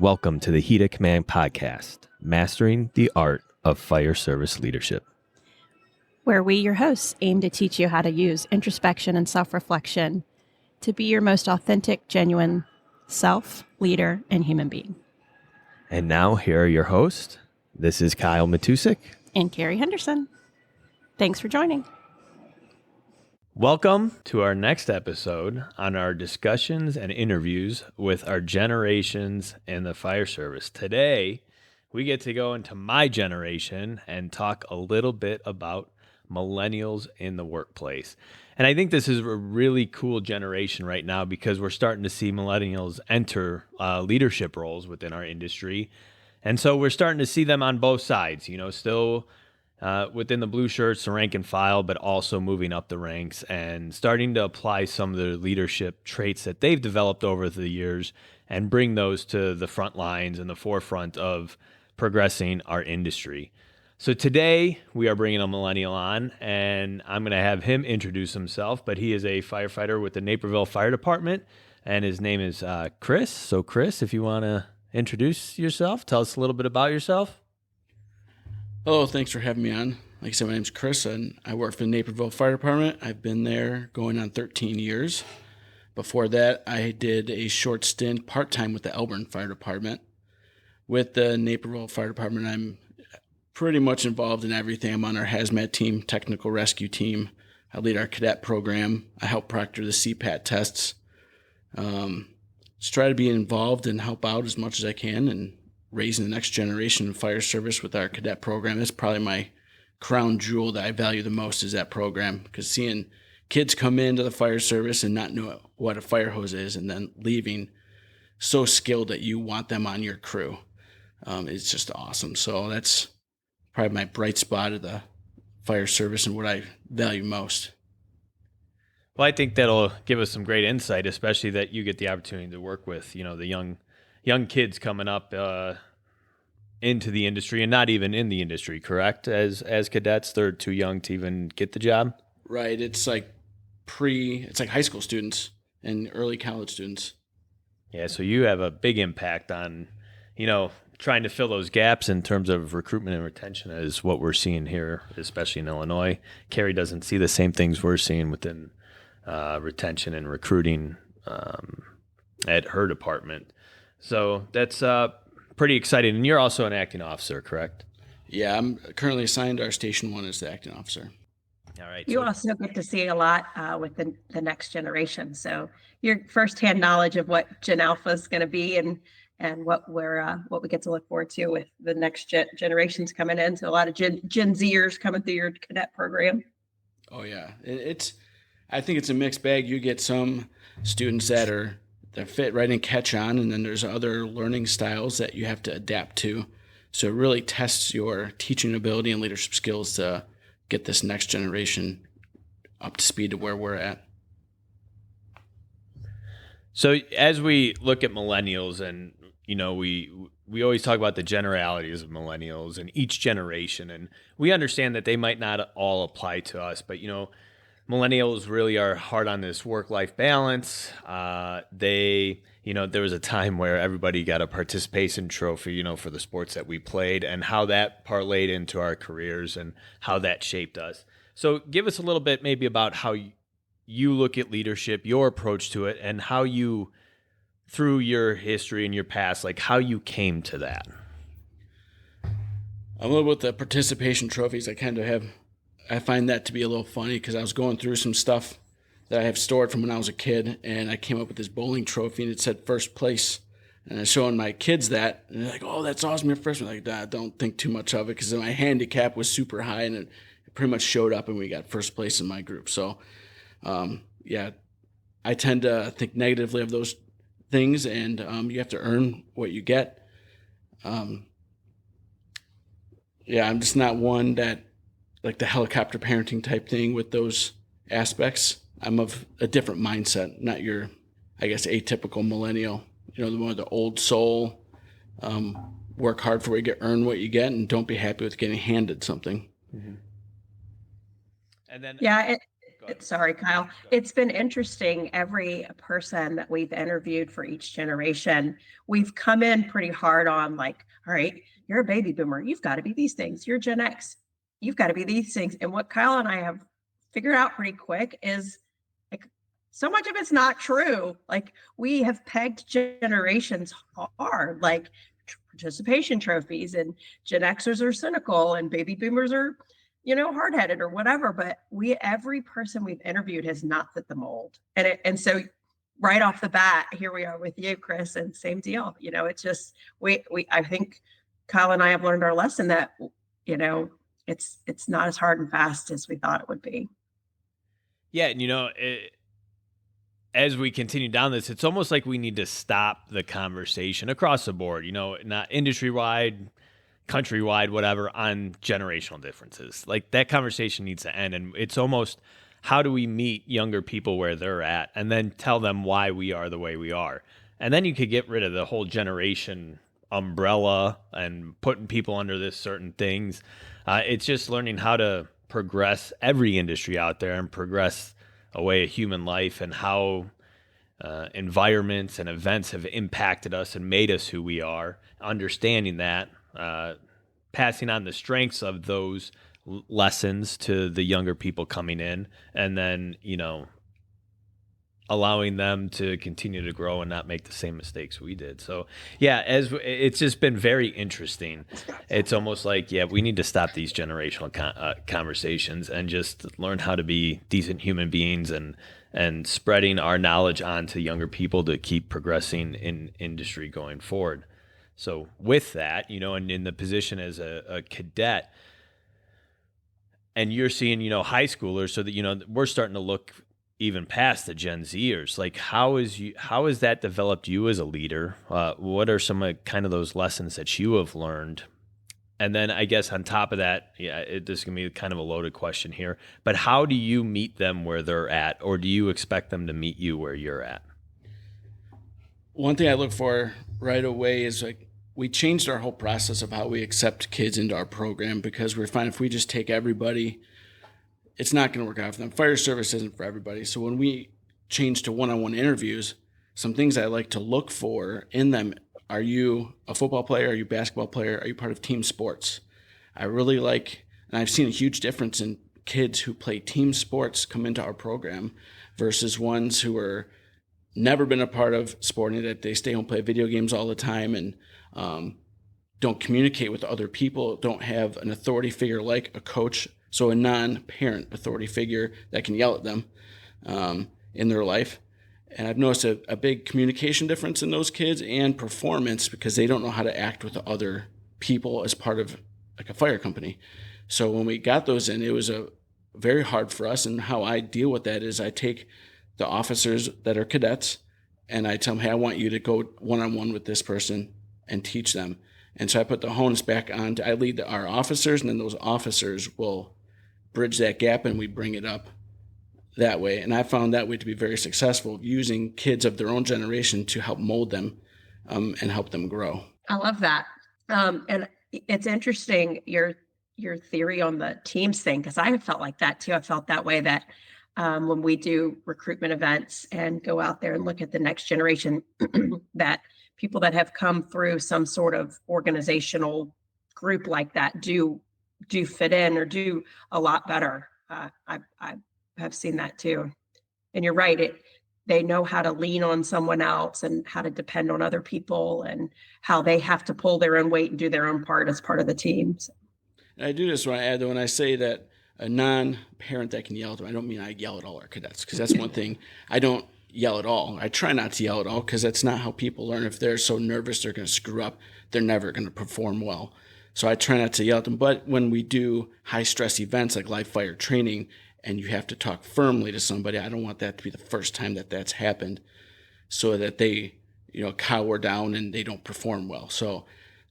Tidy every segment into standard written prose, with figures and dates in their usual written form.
Welcome to the Heat of Command podcast, Mastering the Art of Fire Service Leadership, where we, your hosts, aim to teach you how to use introspection and self-reflection to be your most authentic, genuine self, leader, and human being. And now, here are your hosts. This is Kyle Matousek and Kerry Henderson. Thanks for joining. Welcome to our next episode on our discussions and interviews with our generations in the fire service. Today, we get to go into my generation and talk a little bit about millennials in the workplace. And I think this is a really cool generation right now because we're starting to see millennials enter leadership roles within our industry. And so we're starting to see them on both sides, still within the blue shirts, the rank and file, but also moving up the ranks and starting to apply some of the leadership traits that they've developed over the years and bring those to the front lines and the forefront of progressing our industry. So today we are bringing a millennial on, and I'm going to have him introduce himself, but he is a firefighter with the Naperville Fire Department, and his name is Chris. So Chris, if you want to introduce yourself, tell us a little bit about yourself. Hello, thanks for having me on. Like I said, my name's Chris, and I work for the Naperville Fire Department. I've been there going on 13 years. Before that, I did a short stint part-time with the Elburn Fire Department. With the Naperville Fire Department, I'm pretty much involved in everything. I'm on our hazmat team, technical rescue team. I lead our cadet program. I help proctor the CPAT tests. Just try to be involved and help out as much as I can and raising the next generation of fire service with our cadet program. That's probably my crown jewel that I value the most, is that program, because seeing kids come into the fire service and not know what a fire hose is and then leaving so skilled that you want them on your crew, it's just awesome. So that's probably my bright spot of the fire service and what I value most. Well, I think that'll give us some great insight, especially that you get the opportunity to work with, the young kids coming up into the industry and not even in the industry, correct? As cadets, they're too young to even get the job. Right. It's like high school students and early college students. Yeah. So you have a big impact on, trying to fill those gaps in terms of recruitment and retention is what we're seeing here, especially in Illinois. Kerry doesn't see the same things we're seeing within retention and recruiting at her department. So that's pretty exciting. And you're also an acting officer, correct? Yeah, I'm currently assigned to our Station 1 as the acting officer. All right. You also get to see a lot with the next generation. So your firsthand knowledge of what Gen Alpha is going to be and what we get to look forward to with the next generations coming in. So a lot of Gen Zers coming through your cadet program. Oh, yeah. I think it's a mixed bag. You get some students that fit right and catch on, and then there's other learning styles that you have to adapt to. So it really tests your teaching ability and leadership skills to get this next generation up to speed to where we're at. So as we look at millennials, and we always talk about the generalities of millennials and each generation, and we understand that they might not all apply to us, but millennials really are hard on this work-life balance. There was a time where everybody got a participation trophy, for the sports that we played and how that parlayed into our careers and how that shaped us. So give us a little bit maybe about how you look at leadership, your approach to it, and how you, through your history and your past, like how you came to that. A little with the participation trophies, I find that to be a little funny because I was going through some stuff that I have stored from when I was a kid, and I came up with this bowling trophy, and it said first place. And I was showing my kids that, and they're like, "Oh, that's awesome, you're first." I'm like, "Nah, don't think too much of it," because my handicap was super high, and it pretty much showed up, and we got first place in my group. So, I tend to think negatively of those things, and you have to earn what you get. I'm just not one that, like the helicopter parenting type thing with those aspects. I'm of a different mindset, not your, atypical millennial. The one with the old soul, work hard for what you get, earn what you get, and don't be happy with getting handed something. Mm-hmm. And then, Sorry, Kyle. It's been interesting. Every person that we've interviewed for each generation, we've come in pretty hard on like, all right, you're a baby boomer. You've got to be these things. You're Gen X. You've got to be these things. And what Kyle and I have figured out pretty quick is like so much of it's not true. Like we have pegged generations hard, like participation trophies, and Gen Xers are cynical and baby boomers are hard-headed or whatever, but every person we've interviewed has not fit the mold. And so right off the bat, here we are with you, Chris, and same deal. It's just, I think Kyle and I have learned our lesson that, it's not as hard and fast as we thought it would be. Yeah. And, as we continue down this, it's almost like we need to stop the conversation across the board, not industry-wide, countrywide, whatever, on generational differences. Like that conversation needs to end. And it's almost, how do we meet younger people where they're at and then tell them why we are the way we are? And then you could get rid of the whole generation umbrella and putting people under this certain things. It's just learning how to progress every industry out there and progress a way of human life and how environments and events have impacted us and made us who we are, understanding that, passing on the strengths of those lessons to the younger people coming in, and then, allowing them to continue to grow and not make the same mistakes we did. So yeah, it's just been very interesting. It's almost like, we need to stop these generational conversations and just learn how to be decent human beings and spreading our knowledge on to younger people to keep progressing in industry going forward. So with that, and in the position as a cadet, and you're seeing, high schoolers, so that, we're starting to look even past the Gen Zers. Like, how has that developed you as a leader? What are some of kind of those lessons that you have learned? And then I guess on top of that, this is going to be kind of a loaded question here, but how do you meet them where they're at, or do you expect them to meet you where you're at? One thing I look for right away is like, we changed our whole process of how we accept kids into our program, because we're finding if we just take everybody, it's not going to work out for them. Fire service isn't for everybody. So when we changed to one-on-one interviews, some things I like to look for in them: are you a football player? Are you a basketball player? Are you part of team sports? I really like, and I've seen a huge difference in kids who play team sports come into our program versus ones who are never been a part of sporting, that they stay home, play video games all the time, and don't communicate with other people, don't have an authority figure like a coach, so a non-parent authority figure that can yell at them in their life. And I've noticed a big communication difference in those kids and performance, because they don't know how to act with other people as part of like a fire company. So when we got those in, it was very hard for us. And how I deal with that is I take the officers that are cadets and I tell them, hey, I want you to go one-on-one with this person and teach them. And so I put the onus back on. I lead our officers, and then those officers will bridge that gap, and we bring it up that way. And I found that way to be very successful, using kids of their own generation to help mold them and help them grow. I love that. And it's interesting, your theory on the teams thing, because I felt like that too. I felt that way, that when we do recruitment events and go out there and look at the next generation, that people that have come through some sort of organizational group like that do fit in or do a lot better. I have seen that too. And you're right. They know how to lean on someone else and how to depend on other people and how they have to pull their own weight and do their own part as part of the team. So. And I do this when I say that a non-parent that can yell at them, I don't mean I yell at all our cadets, because that's one thing. I don't yell at all. I try not to yell at all, because that's not how people learn. If they're so nervous they're going to screw up, they're never going to perform well. So I try not to yell at them. But when we do high-stress events like live fire training and you have to talk firmly to somebody, I don't want that to be the first time that that's happened, so that they cower down and they don't perform well. So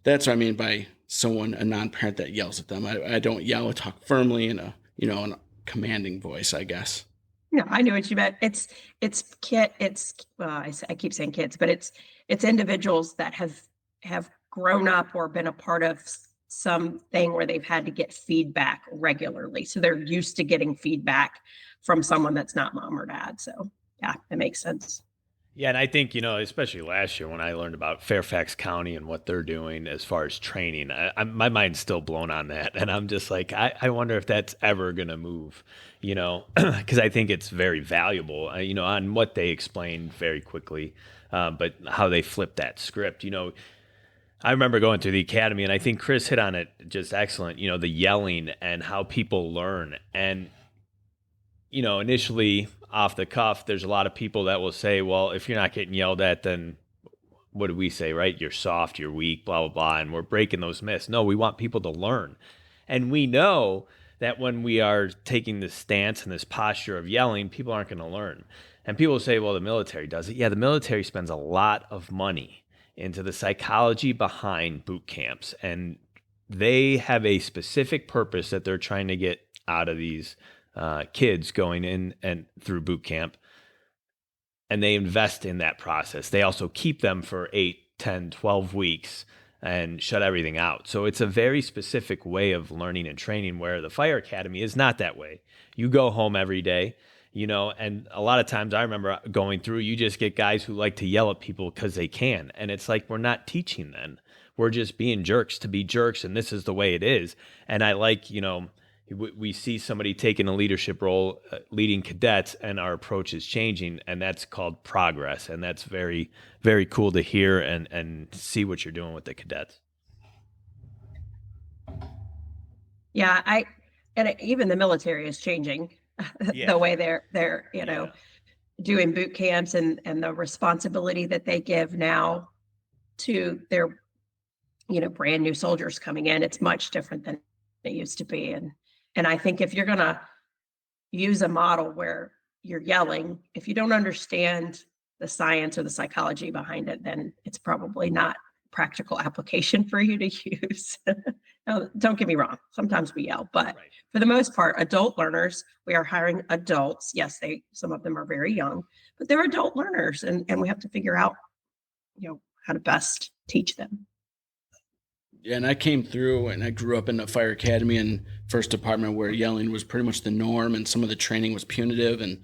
that's what I mean by a non-parent that yells at them. I don't yell. I talk firmly in a commanding voice, I guess. No, I knew what you meant. It's I keep saying kids, but it's individuals that have grown up or been a part of something where they've had to get feedback regularly. So they're used to getting feedback from someone that's not mom or dad. So yeah, it makes sense. Yeah, and I think, especially last year when I learned about Fairfax County and what they're doing as far as training, my mind's still blown on that. And I'm just like, I wonder if that's ever going to move, because I think it's very valuable, on what they explained very quickly, but how they flipped that script. I remember going through the academy, and I think Chris hit on it just excellent, the yelling and how people learn. And initially off the cuff, there's a lot of people that will say, well, if you're not getting yelled at, then what do we say, right? You're soft, you're weak, blah, blah, blah. And we're breaking those myths. No, we want people to learn. And we know that when we are taking this stance and this posture of yelling, people aren't going to learn. And people say, well, the military does it. Yeah, the military spends a lot of money into the psychology behind boot camps. And they have a specific purpose that they're trying to get out of these kids going in and through boot camp, and they invest in that process. They also keep them for 8, 10, 12 weeks and shut everything out. So it's a very specific way of learning and training, where the fire academy is not that way. You go home every day, and a lot of times I remember going through, you just get guys who like to yell at people because they can. And it's like, we're not teaching then. We're just being jerks to be jerks, and this is the way it is. And I like, we see somebody taking a leadership role, leading cadets, and our approach is changing, and that's called progress. And that's very, very cool to hear and see what you're doing with the cadets. Yeah, even the military is changing the way they're doing boot camps, and the responsibility that they give now to their brand new soldiers coming in. It's much different than it used to be. And I think if you're going to use a model where you're yelling, if you don't understand the science or the psychology behind it, then it's probably not practical application for you to use. Now, don't get me wrong. Sometimes we yell, but for the most part, adult learners, we are hiring adults. Yes, some of them are very young, but they're adult learners, and we have to figure out, how to best teach them. Yeah, and I came through and I grew up in the fire academy and first department where yelling was pretty much the norm, and some of the training was punitive. And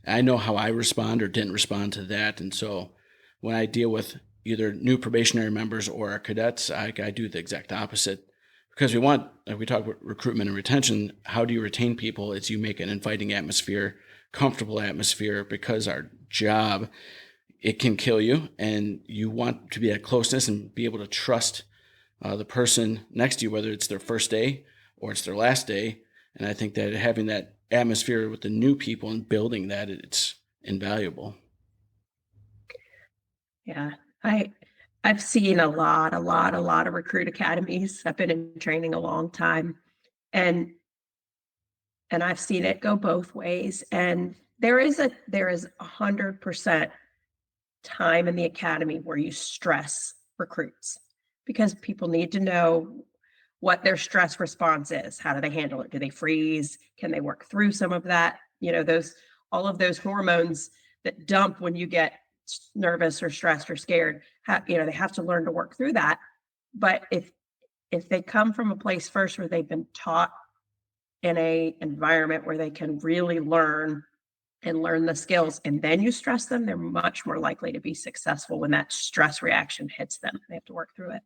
I know how I respond or didn't respond to that. And so when I deal with either new probationary members or our cadets, I do the exact opposite, because we want, like we talk about recruitment and retention, how do you retain people? It's you make an inviting atmosphere, comfortable atmosphere, because our job, it can kill you, and you want to be at closeness and be able to trust the person next to you, whether it's their first day or it's their last day. And I think that having that atmosphere with the new people and building that, it's invaluable. Yeah, I've seen a lot of recruit academies. I've been in training a long time, and I've seen it go both ways. And there is 100% time in the academy where you stress recruits, because people need to know what their stress response is. How do they handle it? Do they freeze? Can they work through some of that? All of those hormones that dump when you get nervous or stressed or scared, they have to learn to work through that. But if they come from a place first where they've been taught in a environment where they can really learn the skills, and then you stress them, they're much more likely to be successful when that stress reaction hits them. They have to work through it.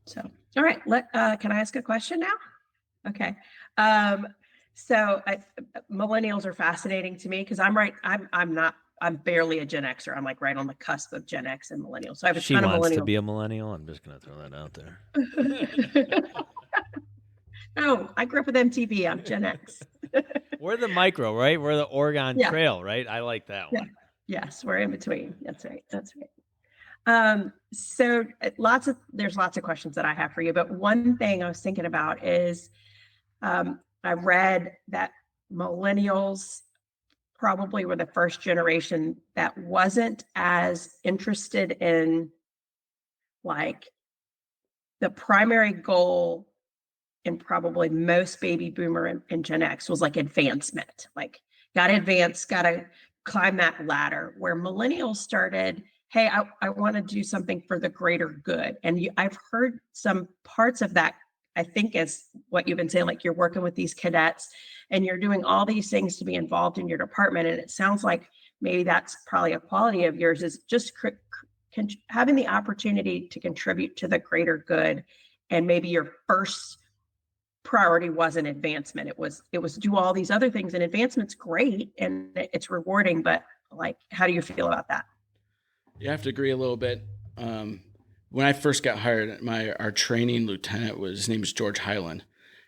So, all right, can I ask a question now? Okay. So millennials are fascinating to me, because I'm barely a Gen Xer. I'm like right on the cusp of Gen X and millennials. So I have a ton of millennials. She wants to be a millennial. I'm just going to throw that out there. No, I grew up with MTV. I'm Gen X. We're the micro, right? We're the Oregon Trail, right? I like that one. Yes, we're in between. That's right. So there's lots of questions that I have for you, but one thing I was thinking about is, I read that millennials probably were the first generation that wasn't as interested in, like, the primary goal in probably most baby boomer and Gen X was like advancement, like got to advance, got to climb that ladder, where millennials started hey, I want to do something for the greater good. And I've heard some parts of that, I think, is what you've been saying, like you're working with these cadets and you're doing all these things to be involved in your department. And it sounds like maybe that's probably a quality of yours, is just having the opportunity to contribute to the greater good. And maybe your first priority wasn't advancement. It was do all these other things, and advancement's great and it's rewarding, but like, how do you feel about that? You have to agree a little bit. When I first got hired, our training lieutenant his name was George Highland,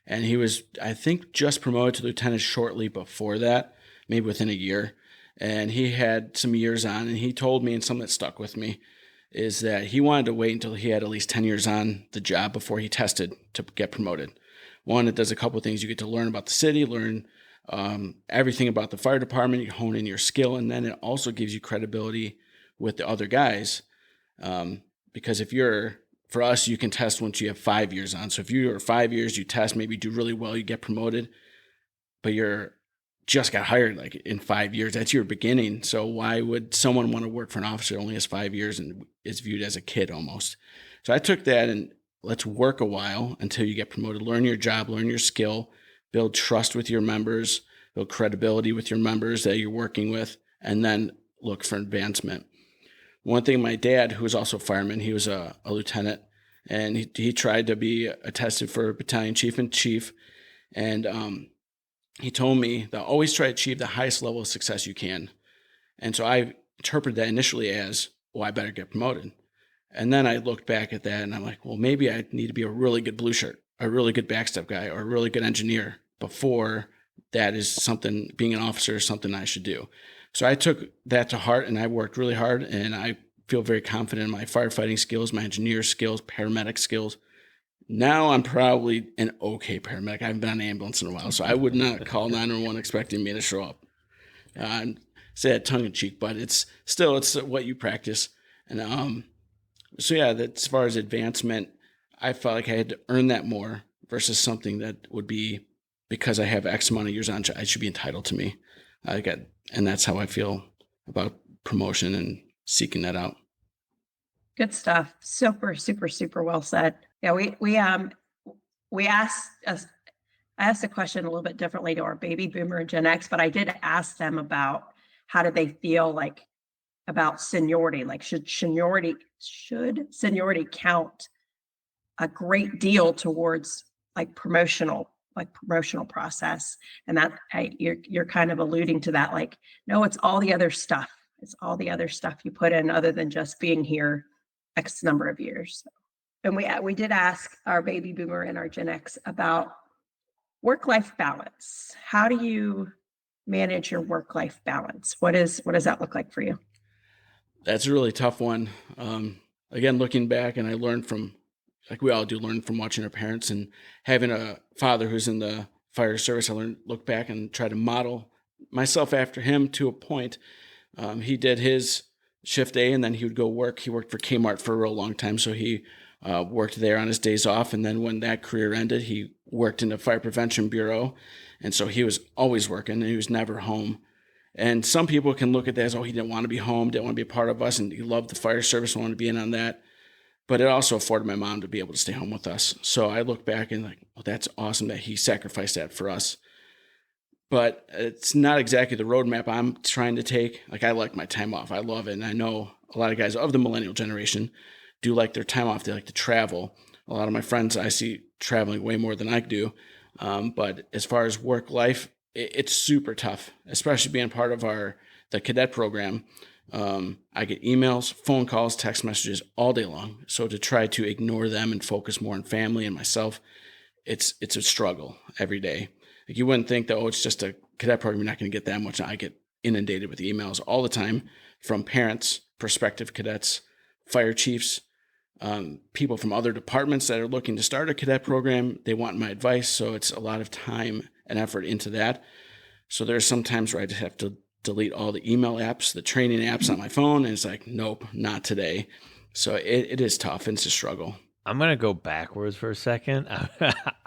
and he was, I think, just promoted to lieutenant shortly before that, maybe within a year. And he had some years on, and he told me, and something that stuck with me, is that he wanted to wait until he had at least 10 years on the job before he tested to get promoted. One, it does a couple of things. You get to learn about the city, learn everything about the fire department, you hone in your skill, and then it also gives you credibility with the other guys. Because for us, you can test once you have 5 years on. So if you are 5 years, you test, maybe do really well, you get promoted, but you're just got hired like in 5 years. That's your beginning. So why would someone want to work for an officer that only has 5 years and is viewed as a kid almost? So I took that and let's work a while until you get promoted. Learn your job, learn your skill, build trust with your members, build credibility with your members that you're working with, and then look for advancement. One thing, my dad, who was also a fireman, he was a lieutenant, and he tried to be attested for battalion chief and chief. And he told me that always try to achieve the highest level of success you can. And so I interpreted that initially as, well, I better get promoted. And then I looked back at that and I'm like, well, maybe I need to be a really good blue shirt, a really good backstep guy, or a really good engineer before that is something, being an officer is something I should do. So I took that to heart and I worked really hard, and I feel very confident in my firefighting skills, my engineer skills, paramedic skills. Now I'm probably an okay paramedic. I haven't been on an ambulance in a while, so I would not call 911 expecting me to show up. Say that tongue in cheek, but it's what you practice. And so yeah, that as far as advancement, I felt like I had to earn that more versus something that would be because I have X amount of years on, I should be entitled to me. And that's how I feel about promotion and seeking that out. Good stuff. Super, super, super well said. Yeah, we asked us. I asked the question a little bit differently to our baby boomer and Gen X, but I did ask them about how do they feel like about seniority? Like should seniority count a great deal towards promotional process? And that you're kind of alluding to that, like, no, it's all the other stuff. It's all the other stuff you put in other than just being here X number of years. And we did ask our baby boomer and our Gen X about work-life balance. How do you manage your work-life balance? What does that look like for you? That's a really tough one. Again, looking back, and I learned from, like we all do, learn from watching our parents and having a father who's in the fire service. I look back and try to model myself after him to a point. He did his shift A and then he would go work. He worked for Kmart for a real long time. So he worked there on his days off. And then when that career ended, he worked in the fire prevention bureau. And so he was always working and he was never home. And some people can look at that as, oh, he didn't want to be home, didn't want to be a part of us. And he loved the fire service, wanted to be in on that. But it also afforded my mom to be able to stay home with us. So I look back and like, well, that's awesome that he sacrificed that for us. But it's not exactly the roadmap I'm trying to take. Like, I like my time off. I love it. And I know a lot of guys of the millennial generation do like their time off. They like to travel. A lot of my friends I see traveling way more than I do. But as far as work life, it's super tough, especially being part of the cadet program. I get emails, phone calls, text messages all day long. So to try to ignore them and focus more on family and myself, it's a struggle every day. Like, you wouldn't think that, oh, it's just a cadet program, you're not going to get that much. I get inundated with emails all the time from parents, prospective cadets, fire chiefs, people from other departments that are looking to start a cadet program. They want my advice. So it's a lot of time and effort into that. So there's some times where I just have to delete all the email apps, the training apps on my phone. And it's like, nope, not today. So it is tough. And it's a struggle. I'm going to go backwards for a second.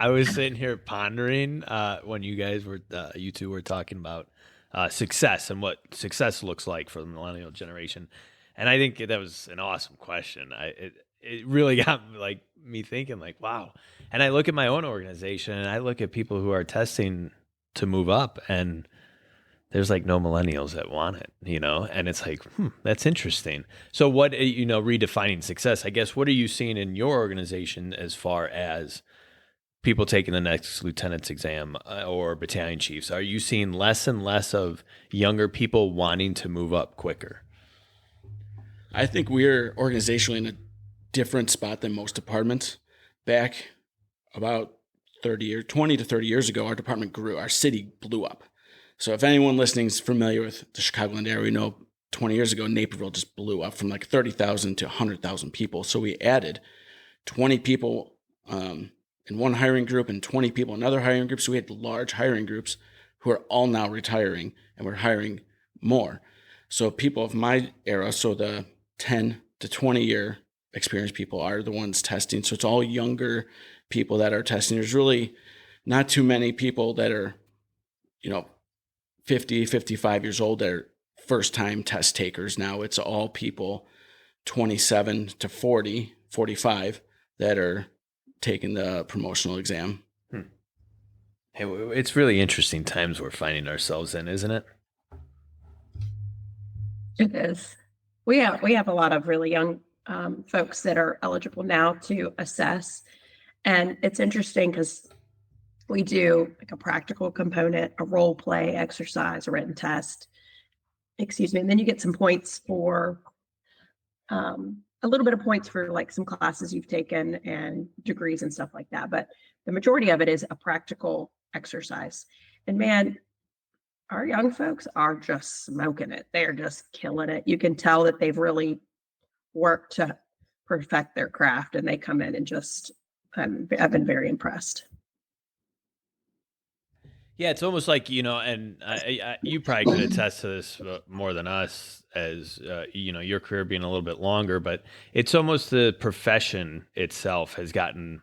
I was sitting here pondering when you two were talking about success and what success looks like for the millennial generation. And I think that was an awesome question. It really got me thinking like, wow. And I look at my own organization and I look at people who are testing to move up, and there's like no millennials that want it, and it's like, that's interesting. So what, redefining success, I guess, what are you seeing in your organization as far as people taking the next lieutenant's exam or battalion chiefs? Are you seeing less and less of younger people wanting to move up quicker? I think we're organizationally in a different spot than most departments. Back about 20 to 30 years ago, our department grew, our city blew up. So if anyone listening is familiar with the Chicagoland area, we know 20 years ago, Naperville just blew up from like 30,000 to 100,000 people. So we added 20 people in one hiring group and 20 people in another hiring group. So we had large hiring groups who are all now retiring, and we're hiring more. So people of my era, so the 10 to 20 year experienced people are the ones testing. So it's all younger people that are testing. There's really not too many people that are, 50, 55 years old that are first time test takers now. It's all people 27 to 40, 45 that are taking the promotional exam. Hey, it's really interesting times we're finding ourselves in, isn't it? It is. We have a lot of really young folks that are eligible now to assess. And it's interesting because we do like a practical component, a role play exercise, a written test, and then you get some points for a little bit of points for like some classes you've taken and degrees and stuff like that. But the majority of it is a practical exercise. And man, our young folks are just smoking it. They're just killing it. You can tell that they've really worked to perfect their craft, and they come in and just, I've been very impressed. Yeah, it's almost like, and you probably could attest to this more than us as, your career being a little bit longer, but it's almost the profession itself has gotten,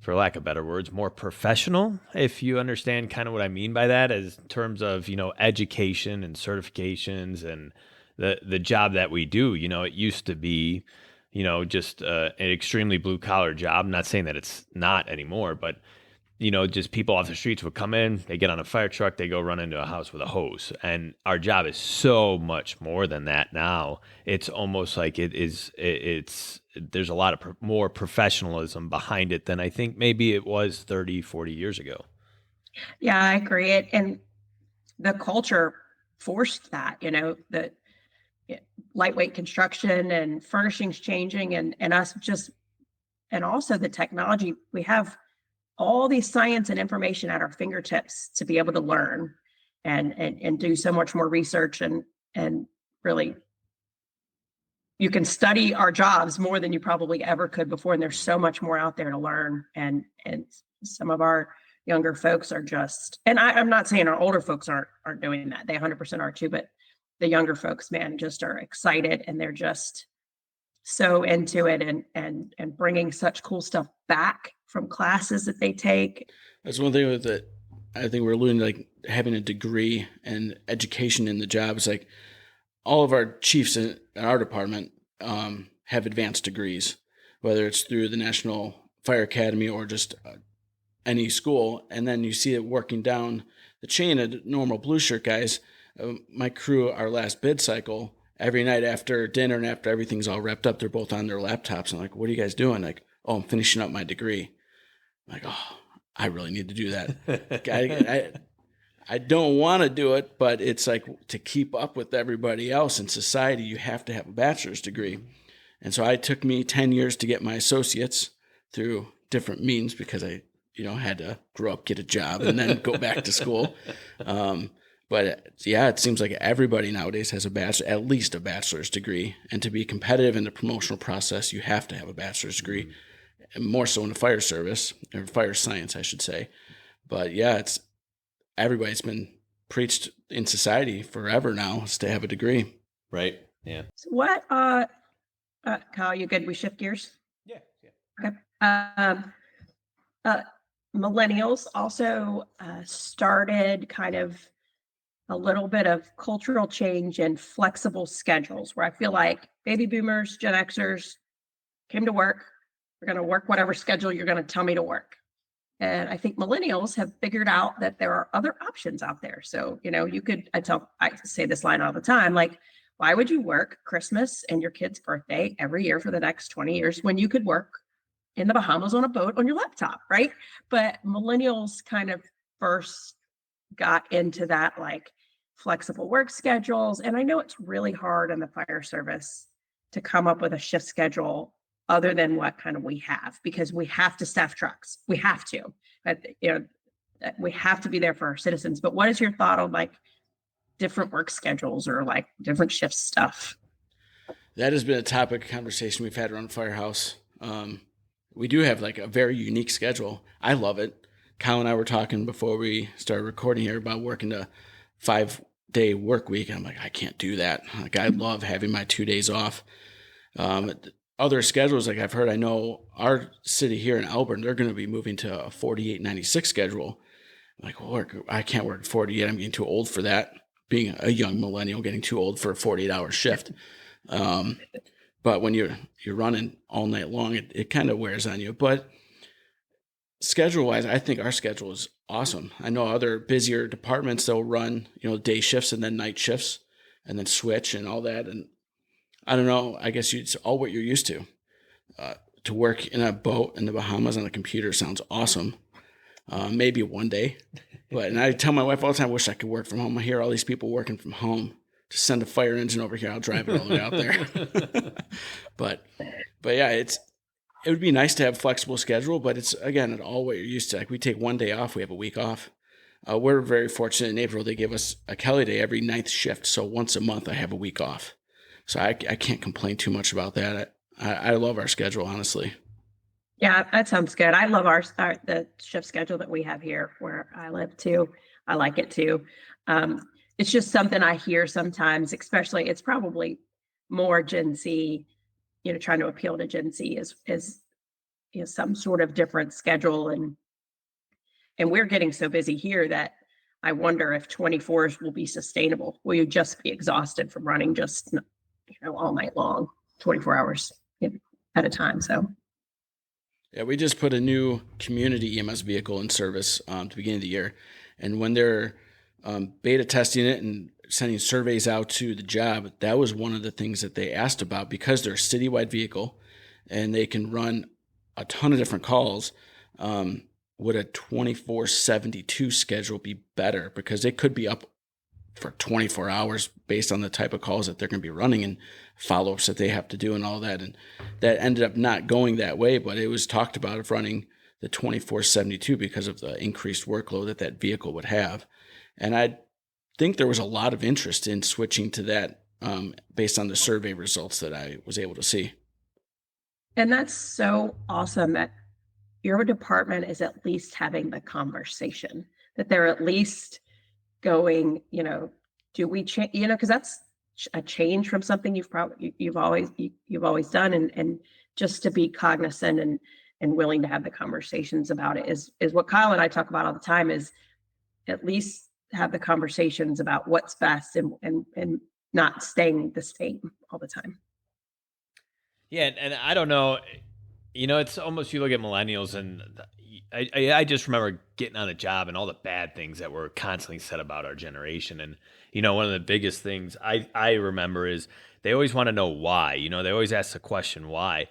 for lack of better words, more professional, if you understand kind of what I mean by that, as in terms of, education and certifications and the job that we do. It used to be, just an extremely blue collar job. I'm not saying that it's not anymore, but just people off the streets would come in, they get on a fire truck, they go run into a house with a hose. And our job is so much more than that now. It's almost like there's a lot of more professionalism behind it than I think maybe it was 30, 40 years ago. Yeah, I agree. And the culture forced that, the lightweight construction and furnishings changing and us just, and also the technology. We have all these science and information at our fingertips to be able to learn and do so much more research and really, you can study our jobs more than you probably ever could before. And there's so much more out there to learn. And some of our younger folks are just, and I'm not saying our older folks aren't doing that. They 100% are too, but the younger folks, man, just are excited, and they're just so into it and bringing such cool stuff back from classes that they take. That's one thing with it. I think we're alluding to, like, having a degree and education in the job. It's like all of our chiefs in our department have advanced degrees, whether it's through the National Fire Academy or just any school. And then you see it working down the chain of normal blue shirt guys. My crew, our last bid cycle, every night after dinner and after everything's all wrapped up, they're both on their laptops. I'm like, what are you guys doing? Like, oh, I'm finishing up my degree. I'm like, oh, I really need to do that. I don't want to do it, but it's like, to keep up with everybody else in society, you have to have a bachelor's degree. And so it took me 10 years to get my associates through different means, because I, had to grow up, get a job, and then go back to school. But yeah, it seems like everybody nowadays has at least a bachelor's degree. And to be competitive in the promotional process, you have to have a bachelor's degree, and more so in the fire service, or fire science, I should say. But yeah, everybody's been preached in society forever now, is to have a degree. Right. Yeah. So what, Kyle, you good? We shift gears? Yeah. Okay. Millennials also started kind of a little bit of cultural change and flexible schedules where I feel like baby boomers, Gen Xers came to work. We're going to work whatever schedule you're going to tell me to work. And I think millennials have figured out that there are other options out there. So, I say this line all the time, like, why would you work Christmas and your kid's birthday every year for the next 20 years when you could work in the Bahamas on a boat on your laptop, right? But millennials kind of first got into that, like, flexible work schedules. And I know it's really hard in the fire service to come up with a shift schedule other than what kind of we have, because we have to staff trucks. We have to, we have to be there for our citizens. But what is your thought on like different work schedules or like different shift stuff? That has been a topic of conversation we've had around the firehouse. We do have like a very unique schedule. I love it. Kyle and I were talking before we started recording here about working a 5-day work week. And I'm like, I can't do that. Like, I love having my 2 days off. Other schedules, like I've heard, I know our city here in Elburn, they're going to be moving to a 48-96 schedule. I'm like, well, I can't work 48. I'm getting too old for that. Being a young millennial, getting too old for a 48-hour shift. But when you're running all night long, it kind of wears on you. But schedule-wise, I think our schedule is awesome. I know other busier departments, they'll run, day shifts and then night shifts and then switch and all that. And I don't know, I guess it's all what you're used to. To work in a boat in the Bahamas on a computer sounds awesome. Maybe one day. And I tell my wife all the time, I wish I could work from home. I hear all these people working from home. Just send a fire engine over here. I'll drive it all the way out there. But yeah, it would be nice to have a flexible schedule, but it's, again, all what you're used to. Like, we take 1 day off, we have a week off. We're very fortunate in Naperville. They give us a Kelly day every 9th shift. So once a month I have a week off. So I can't complain too much about that. I love our schedule, honestly. Yeah, that sounds good. I love the shift schedule that we have here where I live too. I like it too. It's just something I hear sometimes, especially it's probably more Gen Z, trying to appeal to Gen Z is some sort of different schedule. And we're getting so busy here that I wonder if 24s will be sustainable. Will you just be exhausted from running just all night long, 24 hours at a time? So, yeah, we just put a new community EMS vehicle in service at the beginning of the year. And when they're beta testing it and sending surveys out to the job, that was one of the things that they asked about, because they're a citywide vehicle and they can run a ton of different calls. Would a 24/72 schedule be better? Because they could be up for 24 hours based on the type of calls that they're going to be running and follow-ups that they have to do and all that. And that ended up not going that way, but it was talked about of running the 24/72 because of the increased workload that vehicle would have. And I think there was a lot of interest in switching to that based on the survey results that I was able to see. and that's so awesome that your department is at least having the conversation, that they're at least going, do we change, because that's a change from something you've always done. And just to be cognizant and willing to have the conversations about it is what Kyle and I talk about all the time, is at least have the conversations about what's best and not staying the same all the time. Yeah. And I don't know, it's almost, you look at millennials and I just remember getting on a job and all the bad things that were constantly said about our generation. And, one of the biggest things I remember is they always want to know why. They always ask the question, why?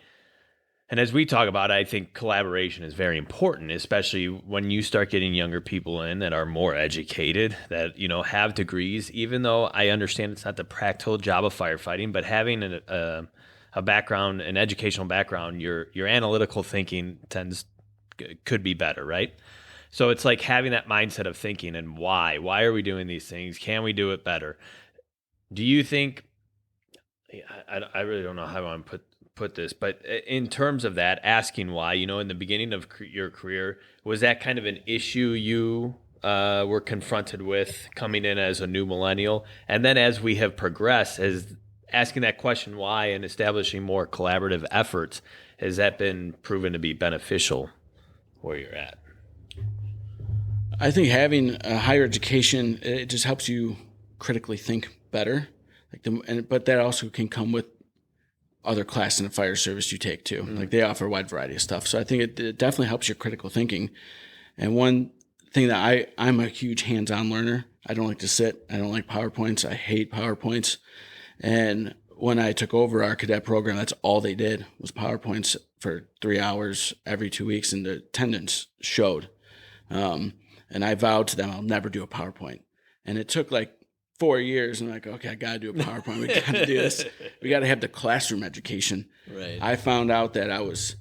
And as we talk about, I think collaboration is very important, especially when you start getting younger people in that are more educated, that, have degrees, even though I understand it's not the practical job of firefighting, but having a background, an educational background, your analytical thinking could be better, right? So it's like having that mindset of thinking and why are we doing these things? Can we do it better? Do you think, I really don't know how I want to put this, but in terms of that, asking why, in the beginning of your career, was that kind of an issue you were confronted with coming in as a new millennial? And then as we have progressed, as asking that question why and establishing more collaborative efforts, has that been proven to be beneficial where you're at? I think having a higher education, it just helps you critically think better. But that also can come with other class in the fire service you take too. Mm-hmm. Like they offer a wide variety of stuff. So I think it definitely helps your critical thinking. And one thing that I'm a huge hands-on learner. I don't like to sit. I don't like PowerPoints. I hate PowerPoints. And when I took over our cadet program, that's all they did was PowerPoints for 3 hours every 2 weeks, and the attendance showed. And I vowed to them I'll never do a PowerPoint. And it took like 4 years, and I'm like, okay, I got to do a PowerPoint. We got to do this. We got to have the classroom education. Right. I found out that I was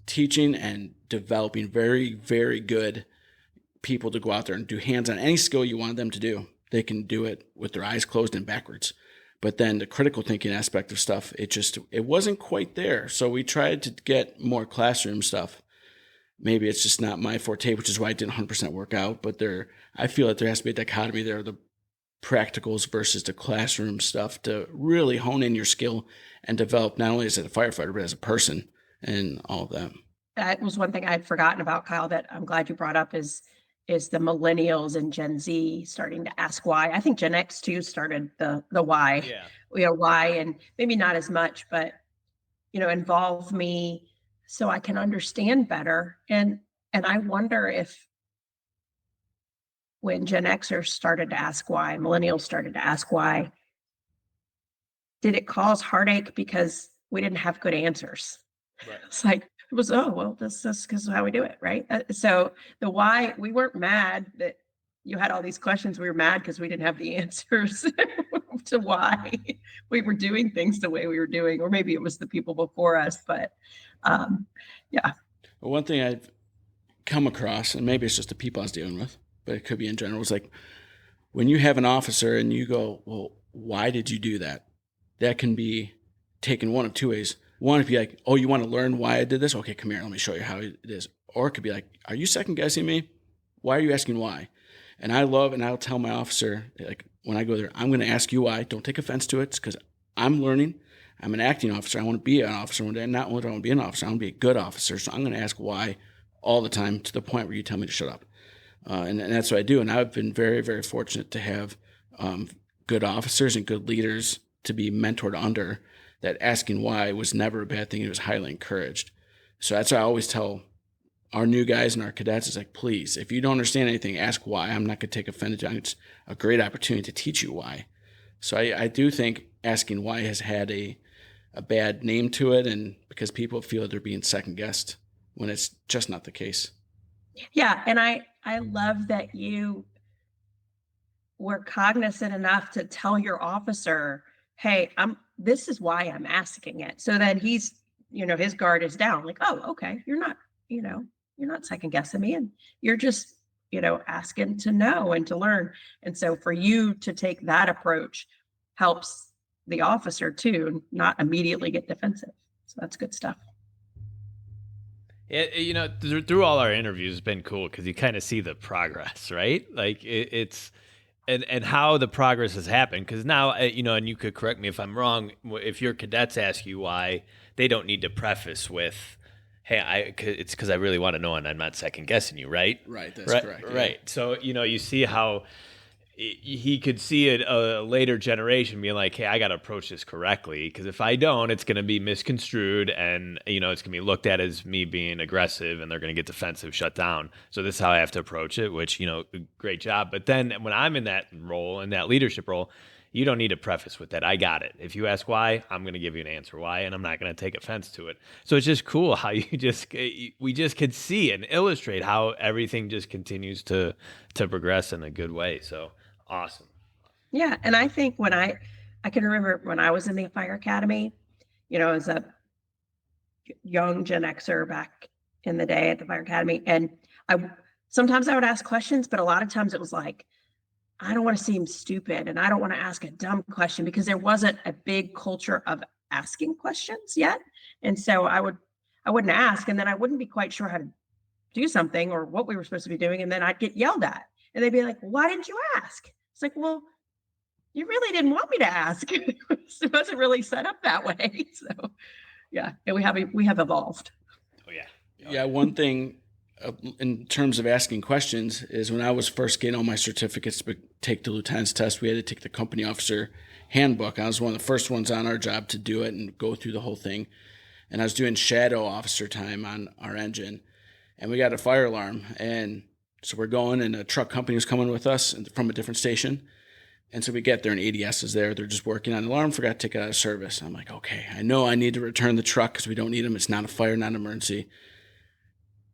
teaching and developing very, very good people to go out there and do hands-on any skill you want them to do. They can do it with their eyes closed and backwards. But then the critical thinking aspect of stuff, it wasn't quite there. So we tried to get more classroom stuff. Maybe it's just not my forte, which is why it didn't 100% work out. But I feel that there has to be a dichotomy there, the practicals versus the classroom stuff, to really hone in your skill and develop not only as a firefighter, but as a person and all of that. That was one thing I'd forgotten about, Kyle, that I'm glad you brought up is the millennials and Gen Z starting to ask why. I think Gen X too started the why. Yeah. Why, and maybe not as much, but involve me so I can understand better. And I wonder if when Gen Xers started to ask why, millennials started to ask why, did it cause heartache because we didn't have good answers? Right. It's like, it was, oh, well, this is because of how we do it, right? So the why, we weren't mad that you had all these questions. We were mad because we didn't have the answers to why we were doing things the way we were doing, or maybe it was the people before us. But yeah. Well, one thing I've come across, and maybe it's just the people I was dealing with, but it could be in general, is like when you have an officer and you go, well, why did you do that? That can be taken one of two ways. One, if you're like, oh, you want to learn why I did this? Okay, come here, let me show you how it is. Or it could be like, are you second guessing me? Why are you asking why? And I'll tell my officer, like when I go there, I'm going to ask you why. Don't take offense to it, because I'm learning. I'm an acting officer. I want to be an officer one day. Not only do I want to be an officer, I want to be a good officer. So I'm going to ask why all the time, to the point where you tell me to shut up. And that's what I do. And I've been very, very fortunate to have good officers and good leaders to be mentored under, that asking why was never a bad thing. It was highly encouraged. So that's what I always tell our new guys and our cadets, is like, please, if you don't understand anything, ask why. I'm not going to take offense. It's a great opportunity to teach you why. So I do think asking why has had a bad name to it, and because people feel that they're being second guessed when it's just not the case. Yeah. And I love that you were cognizant enough to tell your officer, hey, this is why I'm asking it. So that he's, his guard is down. Like, oh, okay. You're not second guessing me, and you're just, asking to know and to learn. And so for you to take that approach helps the officer too, not immediately get defensive. So that's good stuff. Through all our interviews, it's been cool because you kind of see the progress, right? Like it's and how the progress has happened. Because now, and you could correct me if I'm wrong, if your cadets ask you why, they don't need to preface with, hey, it's because I really want to know and I'm not second guessing you, right? Right, that's correct. Yeah. Right. So, you see how he could see it a later generation being like, hey, I got to approach this correctly, because if I don't, it's going to be misconstrued, and it's going to be looked at as me being aggressive, and they're going to get defensive, shut down. So this is how I have to approach it, which, great job. But then when I'm in that role, in that leadership role, you don't need to preface with that. I got it. If you ask why, I'm going to give you an answer why, and I'm not going to take offense to it. So it's just cool how we just could see and illustrate how everything just continues to progress in a good way. So awesome. Yeah. And I think when I can remember when I was in the fire academy, as a young Gen Xer back in the day at the fire academy, and sometimes I would ask questions, but a lot of times it was like, I don't want to seem stupid, and I don't want to ask a dumb question, because there wasn't a big culture of asking questions yet. And so I wouldn't ask, and then I wouldn't be quite sure how to do something or what we were supposed to be doing. And then I'd get yelled at, and they'd be like, why didn't you ask? It's like, well, you really didn't want me to ask. It wasn't really set up that way. So yeah, and we have evolved. Oh yeah. Yeah. One thing in terms of asking questions is when I was first getting all my certificates to take the lieutenant's test, we had to take the company officer handbook. I was one of the first ones on our job to do it and go through the whole thing. And I was doing shadow officer time on our engine, and we got a fire alarm. And so we're going, and a truck company was coming with us from a different station. And so we get there, and ADS is there. They're just working on the alarm, forgot to take it out of service. I'm like, okay, I know I need to return the truck because we don't need them. It's not a fire, not an emergency.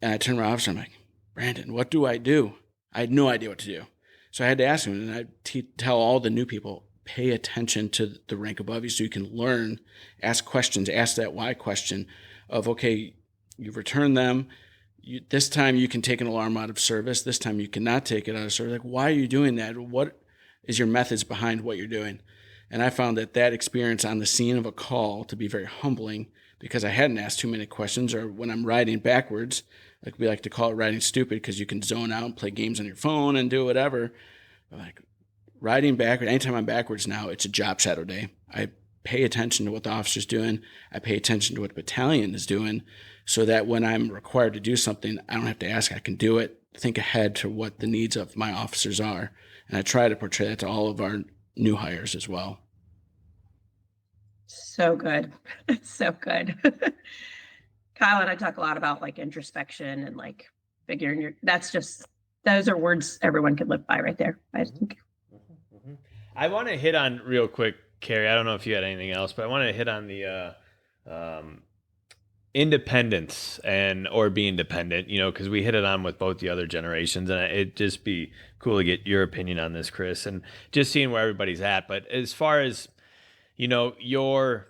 And I turned to my officer, I'm like, Brandon, what do I do? I had no idea what to do. So I had to ask him, and I tell all the new people, pay attention to the rank above you so you can learn, ask questions, ask that why question of, okay, you return them. This time you can take an alarm out of service. This time you cannot take it out of service. Like, why are you doing that? What is your methods behind what you're doing? And I found that experience on the scene of a call to be very humbling because I hadn't asked too many questions, or when I'm riding backwards, like we like to call it riding stupid because you can zone out and play games on your phone and do whatever. Like riding backward, anytime I'm backwards now, it's a job shadow day. I pay attention to what the officer's doing. I pay attention to what the battalion is doing so that when I'm required to do something, I don't have to ask, I can do it, think ahead to what the needs of my officers are. And I try to portray that to all of our new hires as well. So good. So good. Kyle and I talk a lot about like introspection and like figuring those are words everyone can live by right there. I think. I want to hit on real quick, Kerry. I don't know if you had anything else, but I want to hit on the independence or being dependent, because we hit it on with both the other generations, and it'd just be cool to get your opinion on this, Chris, and just seeing where everybody's at. But as far as, your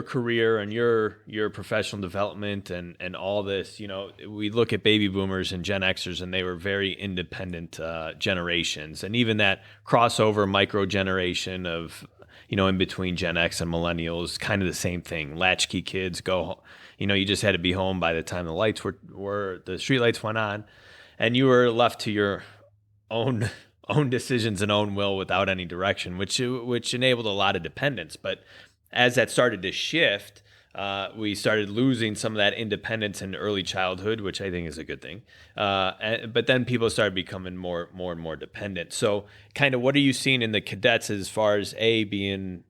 career and your professional development and all this, we look at baby boomers and Gen Xers, and they were very independent generations. And even that crossover micro generation of, in between Gen X and millennials, kind of the same thing. Latchkey kids go, you just had to be home by the time the lights the street lights went on, and you were left to your own decisions and own will without any direction, which enabled a lot of dependence. But as that started to shift, we started losing some of that independence in early childhood, which I think is a good thing. But then people started becoming more and more dependent. So kind of what are you seeing in the cadets as far as being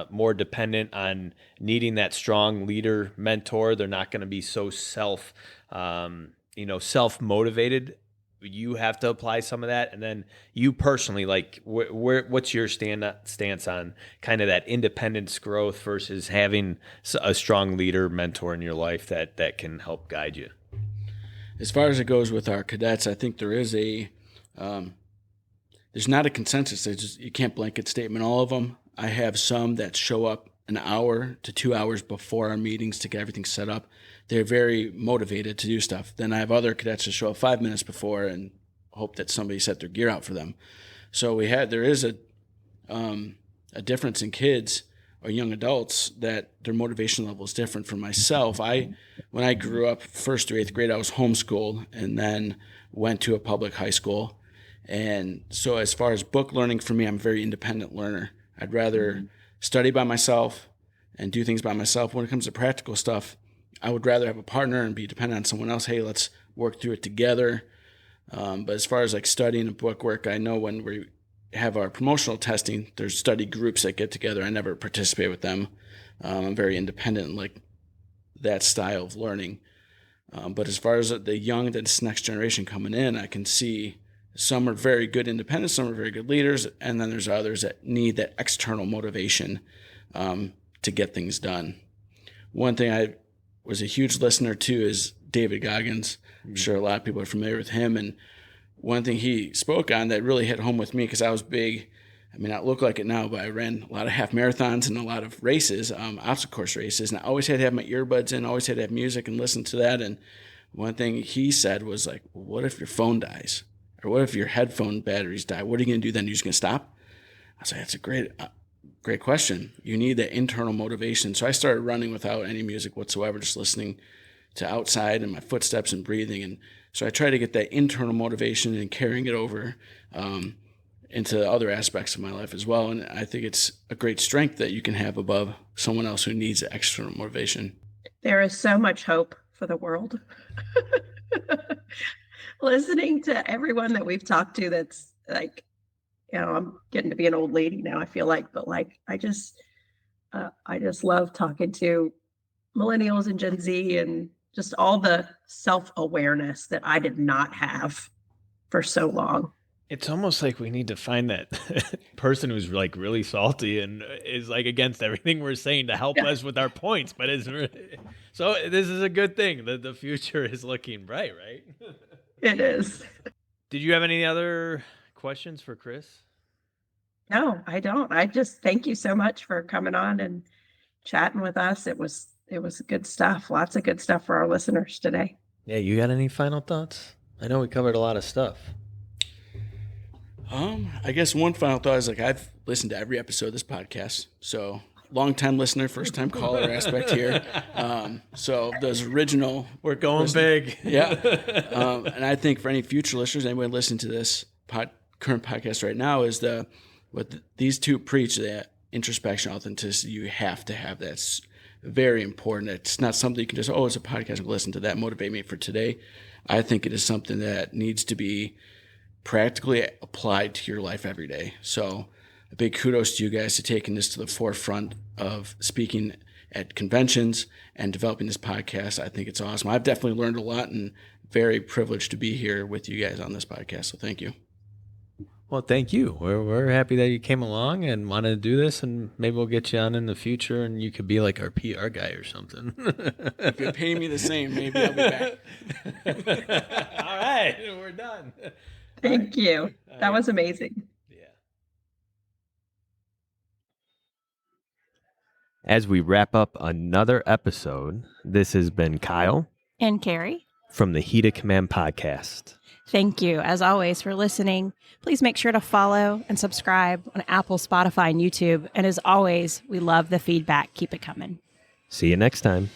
more dependent on needing that strong leader mentor? They're not going to be so self-motivated. You have to apply some of that. And then you personally, like, what's your stance on kind of that independence growth versus having a strong leader mentor in your life that can help guide you? As far as it goes with our cadets, I think there is there's not a consensus. You can't blanket statement all of them. I have some that show up an hour to 2 hours before our meetings to get everything set up. They're very motivated to do stuff. Then I have other cadets that show up 5 minutes before and hope that somebody set their gear out for them. So there is a difference in kids or young adults that their motivation level is different. For myself, when I grew up 1st through 8th grade, I was homeschooled and then went to a public high school. And so as far as book learning, for me, I'm a very independent learner. I'd rather study by myself and do things by myself. When it comes to practical stuff, I would rather have a partner and be dependent on someone else. Hey, let's work through it together. But as far as like studying and book work, I know when we have our promotional testing, there's study groups that get together. I never participate with them. I'm very independent in like that style of learning. But as far as this next generation coming in, I can see some are very good independents, some are very good leaders, and then there's others that need that external motivation to get things done. One thing I was a huge listener to is David Goggins. I'm sure a lot of people are familiar with him. And one thing he spoke on that really hit home with me, because I was big, I may not look like it now, but I ran a lot of half marathons and a lot of races, obstacle course races. And I always had to have my earbuds in, always had to have music and listen to that. And one thing he said was like, well, what if your phone dies? Or what if your headphone batteries die? What are you going to do then? You're just going to stop? I was like, that's a great question. You need that internal motivation. So I started running without any music whatsoever, just listening to outside and my footsteps and breathing. And so I try to get that internal motivation and carrying it over into other aspects of my life as well. And I think it's a great strength that you can have above someone else who needs external motivation. There is so much hope for the world. Listening to everyone that we've talked to that's like, I'm getting to be an old lady now, I feel like, but like, I just love talking to millennials and Gen Z and just all the self-awareness that I did not have for so long. It's almost like we need to find that person who's like really salty and is like against everything we're saying to help us with our points. But so this is a good thing. The future is looking bright, right? It is. Did you have any other questions for Chris? No, I don't. I just thank you so much for coming on and chatting with us. It was good stuff. Lots of good stuff for our listeners today. Yeah, you got any final thoughts? I know we covered a lot of stuff. I guess one final thought is like I've listened to every episode of this podcast, so long-time listener, first-time caller aspect here. So those original, we're going big, yeah. And I think for any future listeners, anyone listening to this current podcast right now, is what these two preach, that introspection, authenticity. You have to have that. It's very important. It's not something you can just, it's a podcast, I'll listen to that, motivate me for today. I think it is something that needs to be practically applied to your life every day. So a big kudos to you guys for taking this to the forefront of speaking at conventions and developing this podcast. I think it's awesome. I've definitely learned a lot and very privileged to be here with you guys on this podcast. So thank you. Well, thank you. We're happy that you came along and wanted to do this, and maybe we'll get you on in the future and you could be like our PR guy or something. If you're paying me the same, maybe I'll be back. All right, we're done. Thank you. That was amazing. Yeah. As we wrap up another episode, this has been Kyle and Kerry from the Heat of Command podcast. Thank you, as always, for listening. Please make sure to follow and subscribe on Apple, Spotify, and YouTube. And as always, we love the feedback. Keep it coming. See you next time.